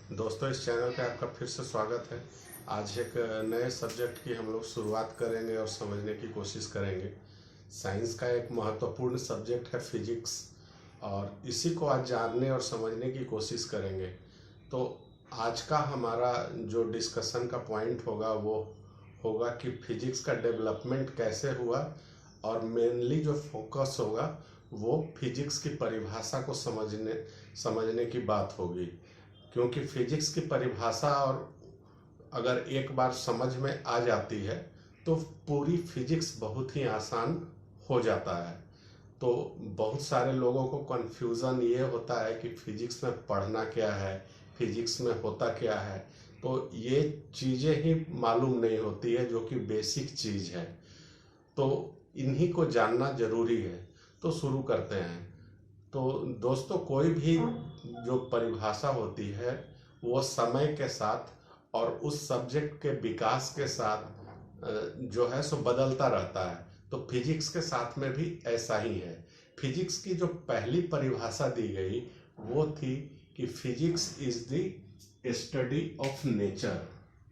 दोस्तों, इस चैनल पे आपका फिर से स्वागत है। आज एक नए सब्जेक्ट की हम लोग शुरुआत करेंगे और समझने की कोशिश करेंगे। साइंस का एक महत्वपूर्ण सब्जेक्ट है फिजिक्स, और इसी को आज जानने और समझने की कोशिश करेंगे। तो आज का हमारा जो डिस्कशन का पॉइंट होगा वो होगा कि फिजिक्स का डेवलपमेंट कैसे हुआ, और मेनली जो फोकस होगा वो फिजिक्स की परिभाषा को समझने की बात होगी। क्योंकि फिजिक्स की परिभाषा और अगर एक बार समझ में आ जाती है तो पूरी फिजिक्स बहुत ही आसान हो जाता है। तो बहुत सारे लोगों को कन्फ्यूज़न ये होता है कि फिजिक्स में पढ़ना क्या है, फिजिक्स में होता क्या है। तो ये चीज़ें ही मालूम नहीं होती है जो कि बेसिक चीज़ है। तो इन्हीं को जानना ज़रूरी है। तो शुरू करते हैं। तो दोस्तों, कोई भी जो परिभाषा होती है वो समय के साथ और उस सब्जेक्ट के विकास के साथ जो है सो बदलता रहता है। तो फिजिक्स के साथ में भी ऐसा ही है। फिजिक्स की जो पहली परिभाषा दी गई वो थी कि physics is the study of nature.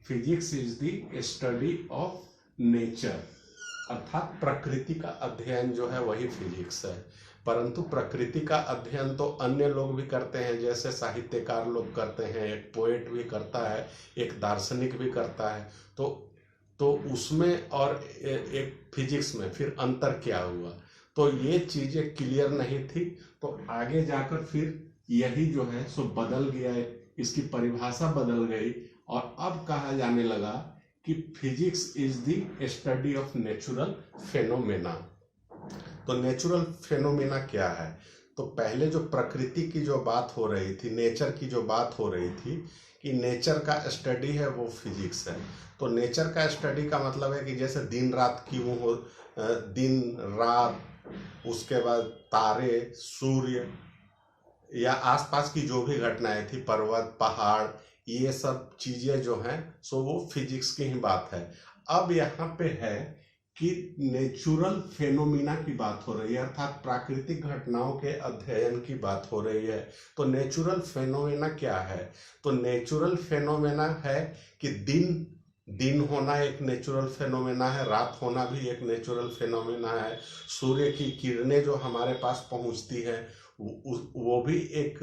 Physics is the study of nature, अर्थात प्रकृति का अध्ययन जो है वही फिजिक्स है। परंतु प्रकृति का अध्ययन तो अन्य लोग भी करते हैं, जैसे साहित्यकार लोग करते हैं, एक पोएट भी करता है, एक दार्शनिक भी करता है। तो उसमें और एक फिजिक्स में फिर अंतर क्या हुआ, तो ये चीजें क्लियर नहीं थी। तो आगे जाकर फिर यही जो है सो बदल गया है, इसकी परिभाषा बदल गई और अब कहा जाने लगा कि physics is the study of natural phenomena. तो नेचुरल फेनोमेना क्या है? तो पहले जो प्रकृति की जो बात हो रही थी, नेचर की जो बात हो रही थी कि नेचर का स्टडी है वो फिजिक्स है। तो नेचर का स्टडी का मतलब है कि जैसे दिन रात क्यों हो, दिन रात, उसके बाद तारे, सूर्य, या आसपास की जो भी घटनाएं थी, पर्वत, पहाड़, ये सब चीजें जो हैं सो वो फिजिक्स की ही बात है। अब यहाँ पे है कि नेचुरल फेनोमिना की बात हो रही है, अर्थात प्राकृतिक घटनाओं के अध्ययन की बात हो रही है। तो नेचुरल फेनोमेना क्या है? तो नेचुरल फेनोमेना है कि दिन दिन होना एक नेचुरल फेनोमेना है, रात होना भी एक नेचुरल फेनोमेना है, सूर्य की किरणें जो हमारे पास पहुंचती है वो भी एक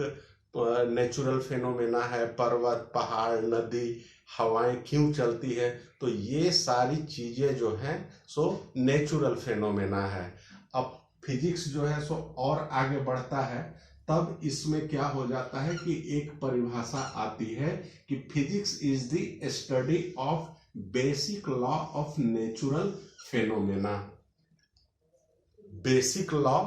नेचुरल फेनोमेना है, पर्वत, पहाड़, नदी, हवाएं क्यों चलती है, तो ये सारी चीजें जो हैं सो नेचुरल फेनोमेना है। अब फिजिक्स जो है सो और आगे बढ़ता है, तब इसमें क्या हो जाता है कि एक परिभाषा आती है कि physics is the study of basic law of natural phenomena. Basic law,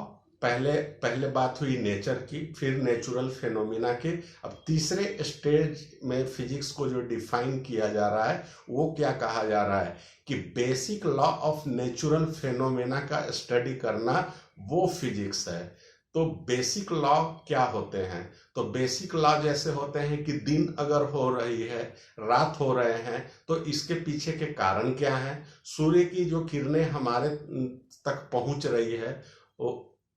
पहले पहले बात हुई नेचर की, फिर नेचुरल फेनोमेना के। अब तीसरे स्टेज में फिजिक्स को जो डिफाइन किया जा रहा है वो क्या कहा जा रहा है कि basic law of natural phenomena का स्टडी करना वो फिजिक्स है। तो बेसिक लॉ क्या होते हैं? तो बेसिक लॉ जैसे होते हैं कि दिन अगर हो रही है, रात हो रहे हैं, तो इसके पीछे के कारण क्या है, सूर्य की जो किरणें हमारे तक पहुंच रही है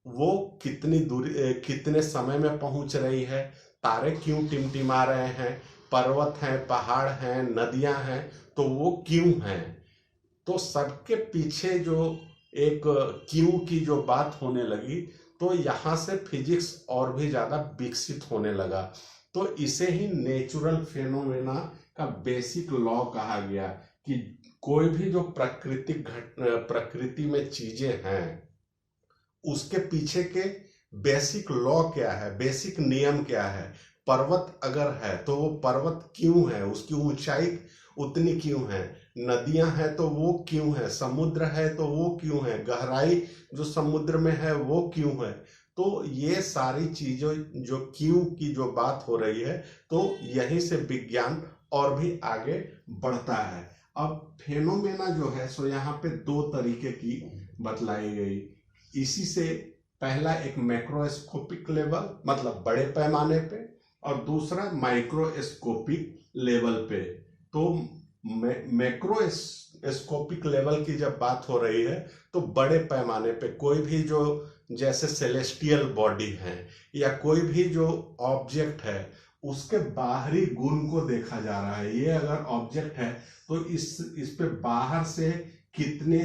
वो कितनी दूरी, कितने समय में पहुंच रही है, तारे क्यों टिमटिमा रहे हैं, पर्वत हैं, पहाड़ हैं, नदियां हैं, तो वो क्यों हैं। तो सबके पीछे जो एक क्यों की जो बात होने लगी, तो यहाँ से फिजिक्स और भी ज्यादा विकसित होने लगा। तो इसे ही नेचुरल फेनोमेना का बेसिक लॉ कहा गया कि कोई भी जो प्रकृति में चीजें हैं उसके पीछे के बेसिक लॉ क्या है, बेसिक नियम क्या है। पर्वत अगर है तो वो पर्वत क्यों है, उसकी ऊंचाई उतनी क्यों है, नदियां हैं तो वो क्यों है, समुद्र है तो वो क्यों है, गहराई जो समुद्र में है वो क्यों है। तो ये सारी चीजें जो क्यों की जो बात हो रही है, तो यहीं से विज्ञान और भी आगे बढ़ता है। अब फेनोमेना जो है सो यहाँ पे दो तरीके की बतलाई गई। इसी से पहला एक मैक्रोस्कोपिक लेवल, मतलब बड़े पैमाने पे, और दूसरा माइक्रोस्कोपिक लेवल पे। तो मैक्रोस्कोपिक लेवल की जब बात हो रही है तो बड़े पैमाने पे कोई भी जो, जैसे सेलेस्टियल बॉडी है या कोई भी जो ऑब्जेक्ट है उसके बाहरी गुण को देखा जा रहा है। ये अगर ऑब्जेक्ट है तो इस पे बाहर से कितने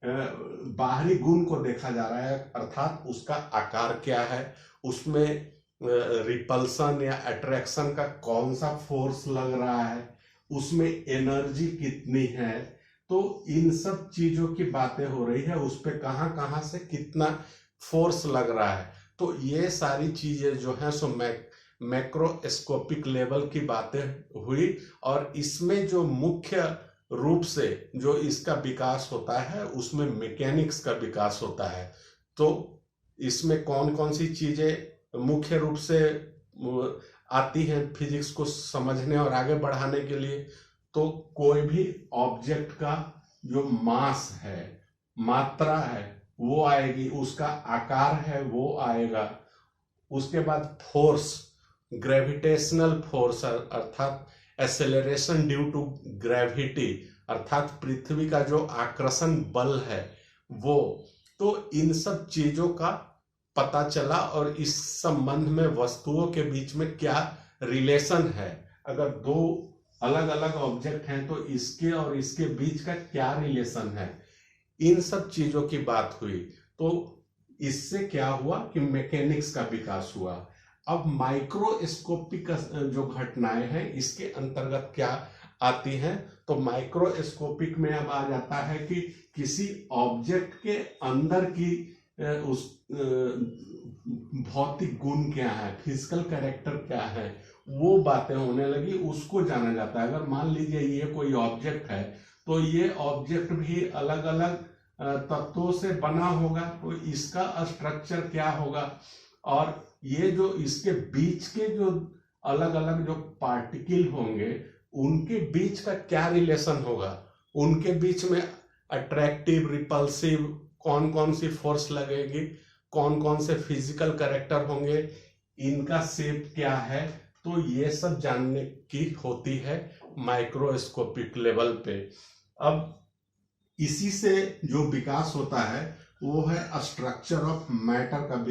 बाहरी गुण को देखा जा रहा है, अर्थात उसका आकार क्या है, उसमें रिपल्सन या अट्रैक्शन का कौन सा फोर्स लग रहा है, उसमें एनर्जी कितनी है। तो इन सब चीजों की बातें हो रही है, उस पे कहाँ कहाँ से कितना फोर्स लग रहा है। तो ये सारी चीजें जो है सो मैक्रोस्कोपिक लेवल की बातें हुई। और इसमें जो मुख्य रूप से जो इसका विकास होता है उसमें मैकेनिक्स का विकास होता है। तो इसमें कौन कौन सी चीजें मुख्य रूप से आती हैं फिजिक्स को समझने और आगे बढ़ाने के लिए। तो कोई भी ऑब्जेक्ट का जो मास है, मात्रा है, वो आएगी, उसका आकार है वो आएगा। उसके बाद फोर्स, ग्रेविटेशनल फोर्स अर्थात एक्सेलरेशन ड्यू टू ग्रेविटी अर्थात पृथ्वी का जो आकर्षण बल है वो। तो इन सब चीजों का पता चला और इस संबंध में वस्तुओं के बीच में क्या रिलेशन है। अगर दो अलग अलग ऑब्जेक्ट हैं तो इसके और इसके बीच का क्या रिलेशन है, इन सब चीजों की बात हुई। तो इससे क्या हुआ कि मैकेनिक्स का विकास हुआ। अब माइक्रोस्कोपिक जो घटनाएं हैं इसके अंतर्गत क्या आती हैं, तो माइक्रोस्कोपिक में अब आ जाता है कि किसी ऑब्जेक्ट के अंदर की उस भौतिक गुण क्या है, फिजिकल कैरेक्टर क्या है, वो बातें होने लगी, उसको जाना जाता है। अगर मान लीजिए ये कोई ऑब्जेक्ट है तो ये ऑब्जेक्ट भी अलग अलग तत्वों से बना होगा, तो इसका स्ट्रक्चर क्या होगा, और ये जो इसके बीच के जो अलग अलग जो पार्टिकल होंगे उनके बीच का क्या रिलेशन होगा, उनके बीच में अट्रैक्टिव, रिपल्सिव कौन कौन सी फोर्स लगेगी, कौन कौन से फिजिकल कैरेक्टर होंगे, इनका शेप क्या है। तो ये सब जानने की होती है माइक्रोस्कोपिक लेवल पे। अब इसी से जो विकास होता है वो है स्ट्रक्चर ऑफ मैटर का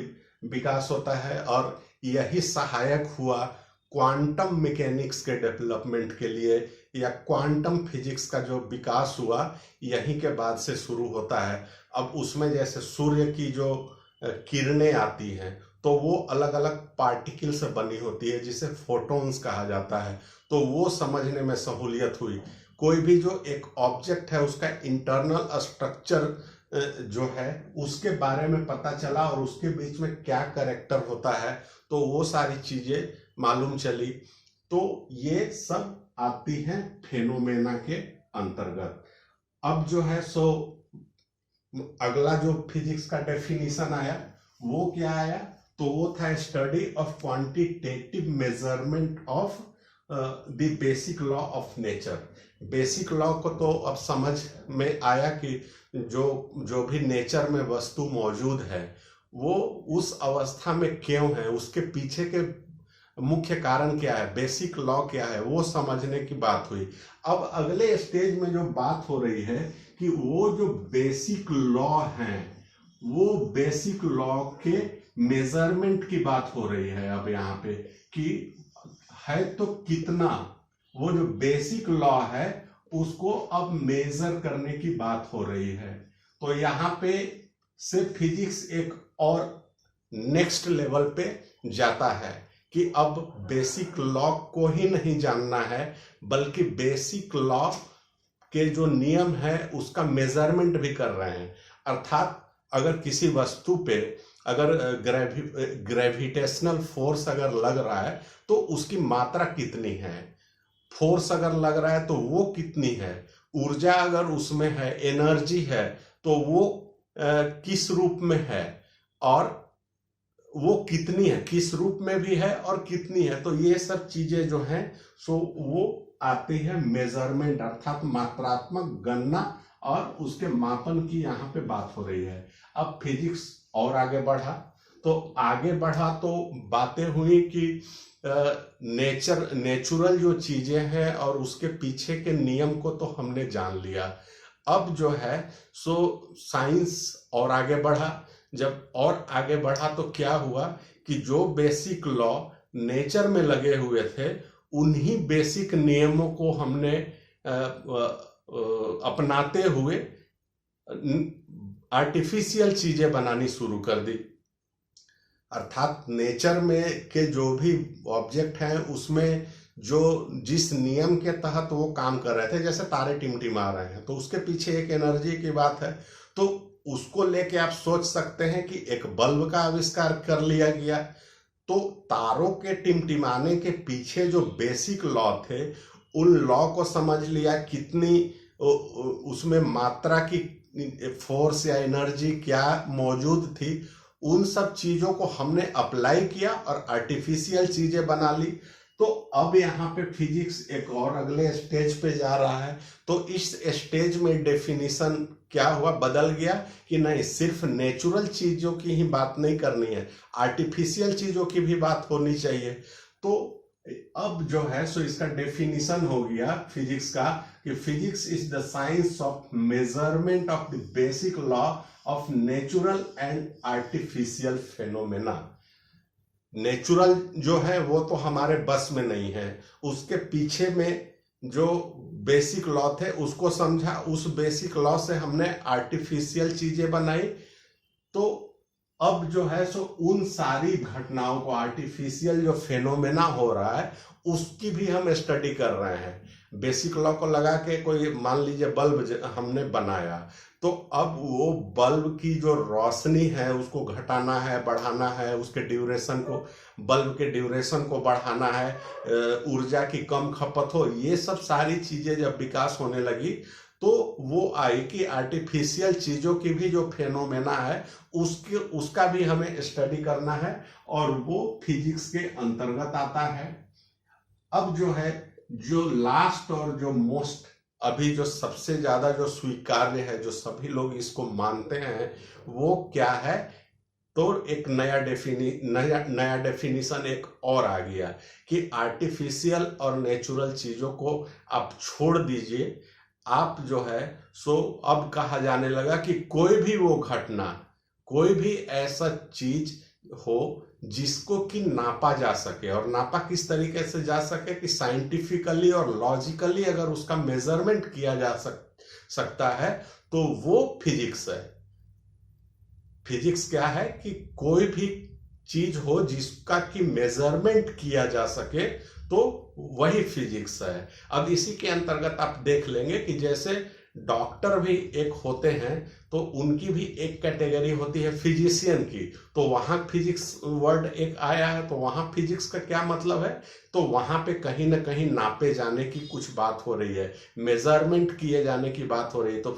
विकास होता है, और यही सहायक हुआ क्वांटम मैकेनिक्स के डेवलपमेंट के लिए, या क्वांटम फिजिक्स का जो विकास हुआ यहीं के बाद से शुरू होता है। अब उसमें जैसे सूर्य की जो किरणें आती हैं तो वो अलग अलग पार्टिकल से बनी होती है जिसे फोटॉन्स कहा जाता है, तो वो समझने में सहूलियत हुई। कोई भी जो एक ऑब्जेक्ट है उसका इंटरनल स्ट्रक्चर जो है उसके बारे में पता चला और उसके बीच में क्या कैरेक्टर होता है, तो वो सारी चीजें मालूम चली। तो ये सब आती हैं फेनोमेना के अंतर्गत। अब जो है सो अगला जो फिजिक्स का डेफिनेशन आया वो क्या आया, तो वो था study of quantitative measurement of the basic law of nature. Basic law को तो अब समझ में आया कि जो भी नेचर में वस्तु मौजूद है वो उस अवस्था में क्यों है, उसके पीछे के मुख्य कारण क्या है, बेसिक लॉ क्या है, वो समझने की बात हुई। अब अगले स्टेज में जो बात हो रही है कि वो जो बेसिक लॉ हैं वो बेसिक लॉ के मेजरमेंट की बात हो रही है। अब यहाँ पे कि है तो कितना, वो जो बेसिक लॉ है उसको अब मेजर करने की बात हो रही है। तो यहाँ पे से फिजिक्स एक और नेक्स्ट लेवल पे जाता है कि अब बेसिक लॉ को ही नहीं जानना है बल्कि बेसिक लॉ के जो नियम है उसका मेजरमेंट भी कर रहे हैं। अर्थात अगर किसी वस्तु पे अगर ग्रेविटेशनल फोर्स अगर लग रहा है तो उसकी मात्रा कितनी है, फोर्स अगर लग रहा है तो वो कितनी है, ऊर्जा अगर उसमें है, एनर्जी है, तो वो किस रूप में है और वो कितनी है, किस रूप में भी है और कितनी है। तो ये सब चीजें जो हैं सो वो आती है मेजरमेंट अर्थात मात्रात्मक गणना और उसके मापन की यहाँ पे बात हो रही है। अब फिजिक्स और आगे बढ़ा तो बातें हुई कि नेचुरल जो चीजें हैं और उसके पीछे के नियम को तो हमने जान लिया। अब जो है सो साइंस और आगे बढ़ा। जब और आगे बढ़ा तो क्या हुआ कि जो बेसिक लॉ नेचर में लगे हुए थे, उन्हीं बेसिक नियमों को हमने अपनाते हुए आर्टिफिशियल चीजें बनानी शुरू कर दी। अर्थात नेचर में के जो भी ऑब्जेक्ट हैं उसमें जो जिस नियम के तहत वो काम कर रहे थे, जैसे तारे टिमटिमा रहे हैं तो उसके पीछे एक एनर्जी की बात है, तो उसको लेके आप सोच सकते हैं कि एक बल्ब का आविष्कार कर लिया गया, तो तारों के टिमटिमाने के पीछे जो बेसिक लॉ थे उन लॉ को समझ लिया, कितनी उसमें मात्रा की फोर्स या एनर्जी क्या मौजूद थी, उन सब चीजों को हमने अप्लाई किया और आर्टिफिशियल चीजें बना ली। तो अब यहाँ पे फिजिक्स एक और अगले स्टेज पे जा रहा है। तो इस स्टेज में डेफिनेशन क्या हुआ, बदल गया कि नहीं, सिर्फ नेचुरल चीजों की ही बात नहीं करनी है, आर्टिफिशियल चीजों की भी बात होनी चाहिए। तो अब जो है सो इसका डेफिनेशन हो गया फिजिक्स का कि physics is the science of measurement of the basic law of natural and artificial phenomena. Natural जो है वो तो हमारे बस में नहीं है, उसके पीछे में जो बेसिक लॉ थे उसको समझा, उस बेसिक लॉ से हमने आर्टिफिशियल चीजें बनाई। तो अब जो है सो उन सारी घटनाओं को, आर्टिफिशियल जो फेनोमेना हो रहा है उसकी भी हम स्टडी कर रहे हैं। बेसिक लॉ को लगा के कोई मान लीजिए बल्ब हमने बनाया, तो अब वो बल्ब की जो रोशनी है उसको घटाना है, बढ़ाना है, उसके ड्यूरेशन को, बल्ब के ड्यूरेशन को बढ़ाना है, ऊर्जा की कम खपत हो, ये सब सारी चीजें जब विकास होने लगी तो वो आई कि आर्टिफिशियल चीजों की भी जो फेनोमेना है उसका भी हमें स्टडी करना है और वो फिजिक्स के अंतर्गत आता है। अब जो है, जो लास्ट और जो मोस्ट अभी जो सबसे ज्यादा जो स्वीकार्य है, जो सभी लोग इसको मानते हैं, वो क्या है, तो एक नया डेफिनेशन एक और आ गया कि आर्टिफिशियल और नेचुरल चीजों को आप छोड़ दीजिए। आप जो है सो अब कहा जाने लगा कि कोई भी वो घटना, कोई भी ऐसा चीज हो जिसको कि नापा जा सके, और नापा किस तरीके से जा सके कि साइंटिफिकली और लॉजिकली अगर उसका मेजरमेंट किया जा सकता है तो वो फिजिक्स है। फिजिक्स क्या है कि कोई भी चीज हो जिसका कि मेजरमेंट किया जा सके तो वही फिजिक्स है। अब इसी के अंतर्गत आप देख लेंगे कि जैसे डॉक्टर भी एक होते हैं तो उनकी भी एक कैटेगरी होती है फिजिशियन की, तो वहां फिजिक्स वर्ड एक आया है, तो वहां फिजिक्स का क्या मतलब है, तो वहां पे कहीं ना कहीं नापे जाने की कुछ बात हो रही है, मेजरमेंट किए जाने की बात हो रही है। तो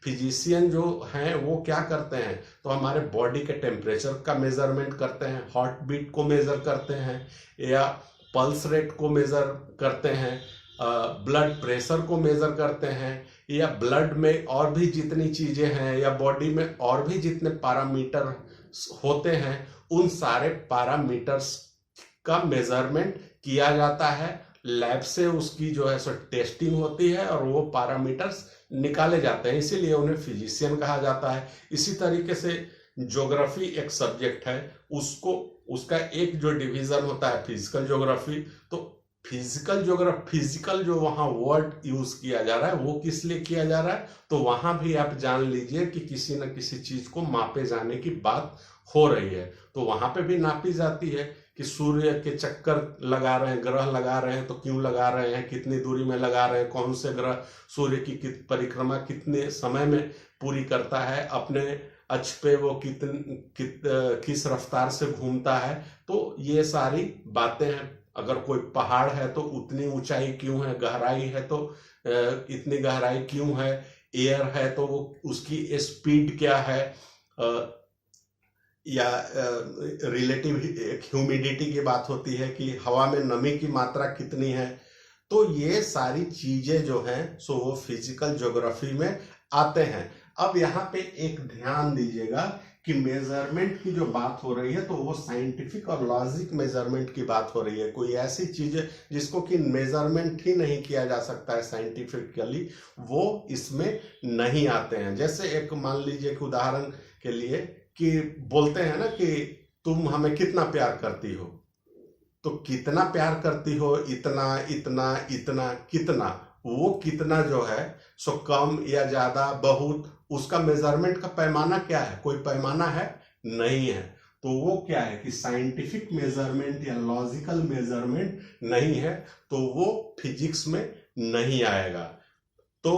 फिजिशियन जो हैं वो क्या करते हैं, तो हमारे बॉडी के टेम्परेचर का मेजरमेंट करते हैं, हार्ट बीट को मेजर करते हैं, या पल्स रेट को मेजर करते हैं, ब्लड प्रेशर को मेजर करते हैं, या ब्लड में और भी जितनी चीजें हैं या बॉडी में और भी जितने पैरामीटर होते हैं उन सारे पैरामीटर्स का मेजरमेंट किया जाता है। लैब से उसकी जो है सो टेस्टिंग होती है और वो पैरामीटर्स निकाले जाते हैं, इसीलिए उन्हें फिजिशियन कहा जाता है। इसी तरीके से ज्योग्राफी एक सब्जेक्ट है, उसका एक जो डिवीजन होता है फिजिकल ज्योग्राफी। तो फिजिकल जो वहां वर्ड यूज किया जा रहा है वो किस लिए किया जा रहा है, तो वहां भी आप जान लीजिए कि किसी न किसी चीज को मापे जाने की बात हो रही है। तो वहां पे भी नापी जाती है कि सूर्य के चक्कर लगा रहे हैं, ग्रह लगा रहे हैं तो क्यों लगा रहे हैं, कितनी दूरी में लगा रहे हैं, कौन से ग्रह सूर्य की परिक्रमा कितने समय में पूरी करता है, अपने अक्ष पे वो किस रफ्तार से घूमता है। तो ये सारी बातें हैं। अगर कोई पहाड़ है तो उतनी ऊंचाई क्यों है, गहराई है तो इतनी गहराई क्यों है, एयर है तो वो उसकी स्पीड क्या है, या रिलेटिव ह्यूमिडिटी की बात होती है कि हवा में नमी की मात्रा कितनी है। तो ये सारी चीजें जो हैं सो वो फिजिकल ज्योग्राफी में आते हैं। अब यहाँ पे एक ध्यान दीजिएगा कि मेजरमेंट की जो बात हो रही है तो वो साइंटिफिक और लॉजिक मेजरमेंट की बात हो रही है। कोई ऐसी चीज जिसको कि मेजरमेंट ही नहीं किया जा सकता है साइंटिफिकली, वो इसमें नहीं आते हैं। जैसे एक मान लीजिए कि उदाहरण के लिए कि बोलते हैं ना कि तुम हमें कितना प्यार करती हो, तो कितना प्यार करती हो, इतना इतना इतना कितना, वो कितना जो है सो कम या ज्यादा बहुत, उसका मेजरमेंट का पैमाना क्या है? कोई पैमाना है? नहीं है। तो वो क्या है कि साइंटिफिक मेजरमेंट या लॉजिकल मेजरमेंट नहीं है, तो वो फिजिक्स में नहीं आएगा। तो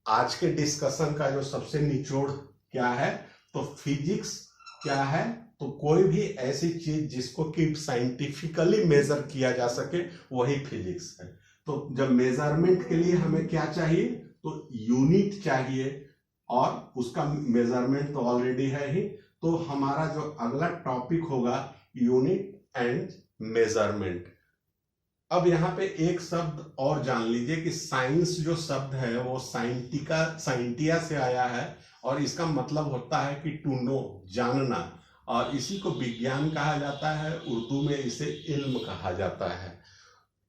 आज के डिस्कशन का जो सबसे निचोड़ क्या है, तो फिजिक्स क्या है? तो कोई भी ऐसी चीज जिसको कि साइंटिफिकली मेजर किया जा सके, वही फिजिक्स है। तो जब मेजरमेंट के लिए हमें क्या चाहिए, तो यूनिट चाहिए, और उसका मेजरमेंट तो ऑलरेडी है ही। तो हमारा जो अगला टॉपिक होगा यूनिट एंड मेजरमेंट। अब यहाँ पे एक शब्द और जान लीजिए कि साइंस जो शब्द है वो साइंटिया से आया है, और इसका मतलब होता है कि टू नो, जानना, और इसी को विज्ञान कहा जाता है, उर्दू में इसे इल्म कहा जाता है।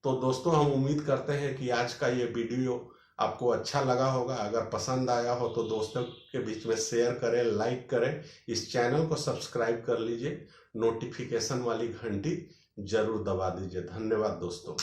तो दोस्तों, हम उम्मीद करते हैं कि आज का ये वीडियो आपको अच्छा लगा होगा। अगर पसंद आया हो तो दोस्तों के बीच में शेयर करें, लाइक करें, इस चैनल को सब्सक्राइब कर लीजिए, नोटिफिकेशन वाली घंटी जरूर दबा दीजिए। धन्यवाद दोस्तों।